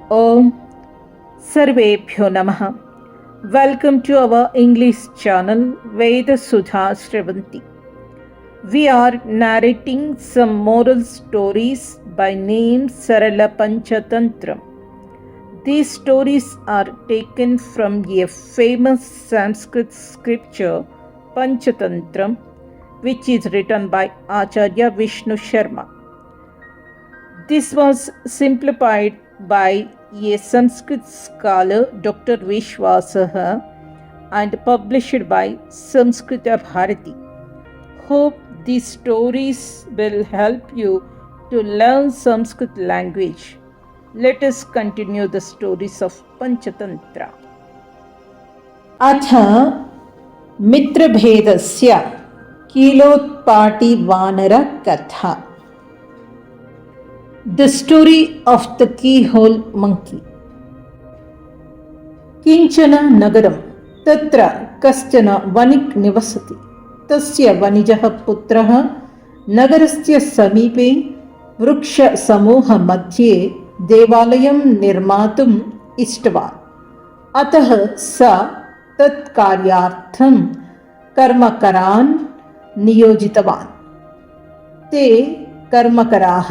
Om Sarvebhyo Namaha. Welcome to our English channel Veda Sudha Shravanti. We are narrating some moral stories by name Sarala Panchatantram. These stories are taken from a famous Sanskrit scripture Panchatantram, which is written by Acharya Vishnu Sharma. This was simplified by a Sanskrit scholar, Dr. Vishwasaha, and published by Samskrita Bharati. Hope these stories will help you to learn Sanskrit language. Let us continue the stories of Panchatantra. अथ मित्रभेदस्य कीलोत्पाटिवानरकथा. The story of the keyhole monkey. किञ्चन नगरं तत्र कश्चन वणिक् निवसति. तस्य वणिजः पुत्रः नगरस्य समीपे वृक्षसमूहमध्ये देवालयं निर्मातुम् इष्टवान्. अतः स तत्कार्यार्थं कर्मकरान् नियोजितवान्. ते कर्मकराः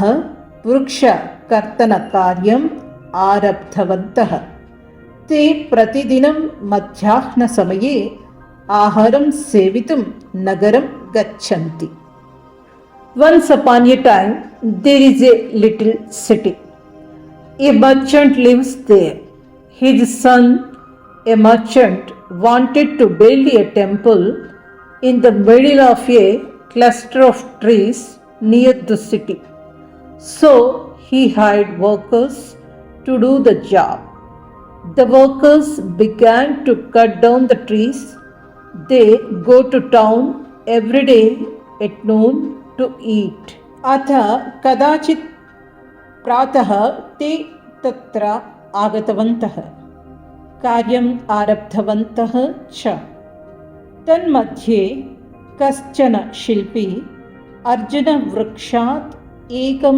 वृक्षकर्तनकार्यम् आरब्धवन्तः. ते प्रतिदिनं मध्याह्नसमये आहारं सेवितुं नगरं गच्छन्ति. Once upon a time there is a little city. A merchant lives there. His son, a merchant, wanted to build a temple in the middle of a cluster of trees near the city. So he hired workers to do the job. The workers began to cut down the trees. They go to town every day at noon to eat. अथ कदाचित् प्रातः ते तत्र आगतवन्तः. कार्यम् आरब्धवन्तः च. तन्मध्ये कश्चन शिल्पी अर्जुनवृक्षात् एकं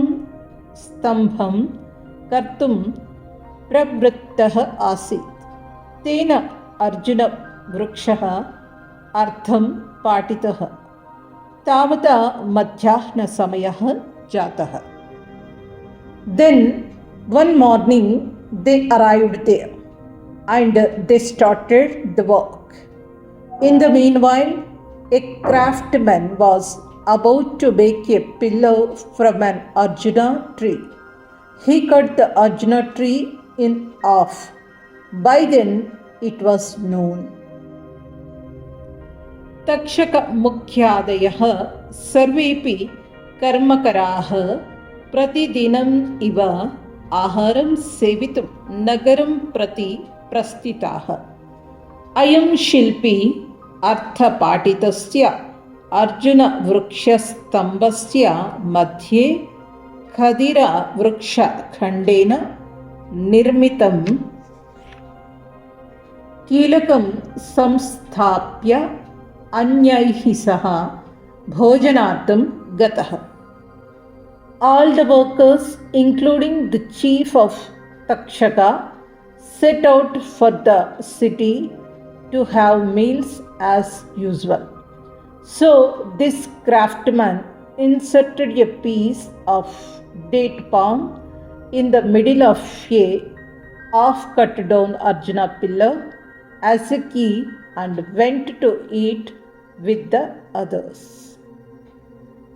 स्तम्भं कर्तुं प्रवृत्तः आसीत्. तेन अर्जुनवृक्षः अर्थं पाटितः. तावता मध्याह्नसमयः जातः. Then one morning they arrived there and they started the work. In the meanwhile, a craftsman was about to make a pillow from an Arjuna tree. He cut the Arjuna tree in half. By then it was noon. तक्षकमुख्यादयः सर्वेपि कर्मकराः प्रतिदिनम् इव आहारं सेवितुं नगरं प्रति प्रस्थिताः. अयं शिल्पी अर्थपाटितस्य अर्जुनवृक्षस्तम्भस्य मध्ये खदिरवृक्षखण्डेन निर्मितं कीलकं संस्थाप्य अन्यैः सह भोजनार्थं गतः. All the workers, including the chief of Takshaka, set out for the city to have meals as usual. So this craftsman inserted a piece of date palm in the middle of a half cut down Arjuna pillar as a key and went to eat with the others.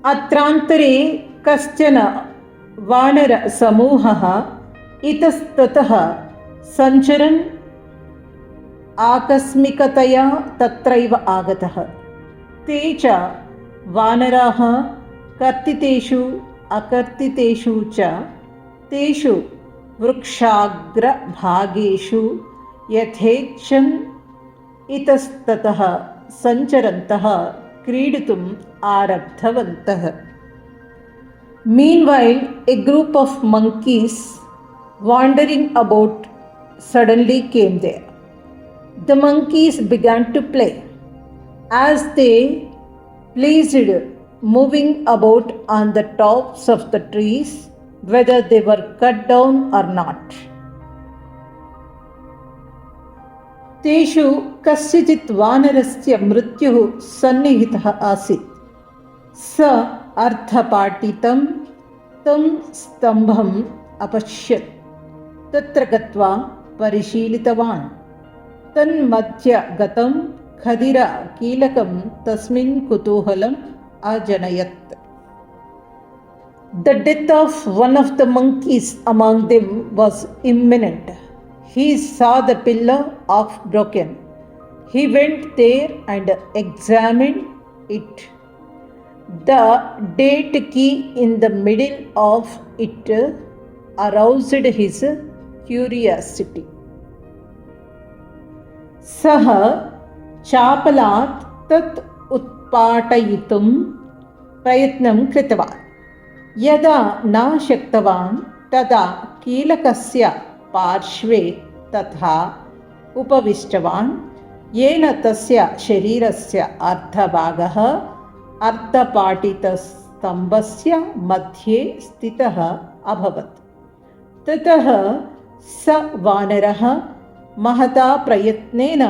अत्रान्तरे कश्चन वानरसमूहः इतस्ततः सञ्चरन् आकस्मिकतया तत्रैव आगतः. ते च वानराः कर्तितेषु अकर्तितेषु च तेषु वृक्षाग्रभागेषु यथेच्छन् इतस्ततः सञ्चरन्तः क्रीडितुम् आरब्धवन्तः. Meanwhile, a group of monkeys wandering about suddenly came there. The monkeys began to play. As they pleased, moving about on the tops of the trees, whether they were cut down or not. तेषु कस्यचित् वानरस्य मृत्युः सन्निहितः आसीत्। स अर्धपाटितं तं स्तम्भम् अपश्यत्। तत्र गत्वा परिशीलितवान्। तन्मध्यगतं खदिरकीलकं तस्मिन् कुतूहलम् अजनयत्। The death of one of the monkeys among them was imminent. He saw the pillar of broken. He went there and examined it. The date key in the middle of it aroused his curiosity. सः चापलात् तत् उत्पाटयितुं प्रयत्नं कृतवान्। यदा न शक्तवान् तदा कीलकस्य पार्श्वे तथा उपविष्टवान्, येन तस्य शरीरस्य अर्धभागः अर्धपाटितस्तम्भस्य मध्ये स्थितः अभवत्। ततः स वानरः महता प्रयत्नेन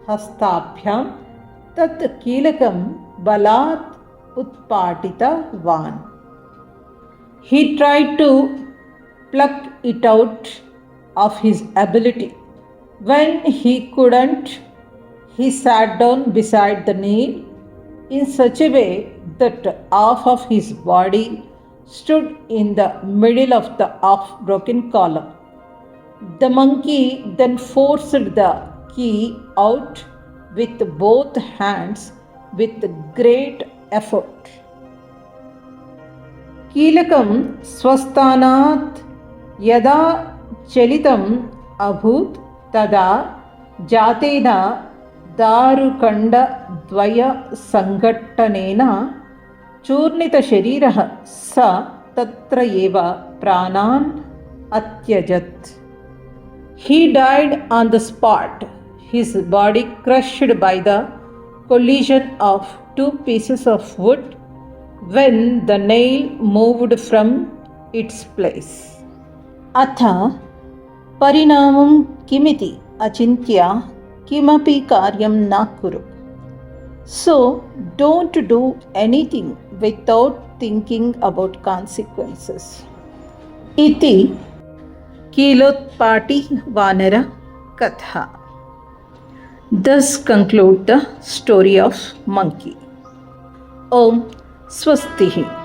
हस्ताभ्यां तत् कीलकं बलात् उत्पाटितवान्। He tried to pluck it out of his ability. When he couldn't, he sat down beside the nail in such a way that half of his body stood in the middle of the half-broken column. The monkey then forced the key out with both hands with great effort. कीलकं स्वस्थानात् यदा चलितम् अभूत् तदा जातेन दारुकण्डद्वयसङ्घट्टनेन चूर्णितशरीरः स तत्र एव प्राणान् अत्यजत्. He died on the spot, his body crushed by the collision of two pieces of wood when the nail moved from its place. अथ परिणामं किमिति अचिन्त्य किमपि कार्यं न कुरु. So don't do anything without thinking about consequences. इति कीलोत्पाटी वानर कथा. Thus conclude the story of monkey. Om Swastihi.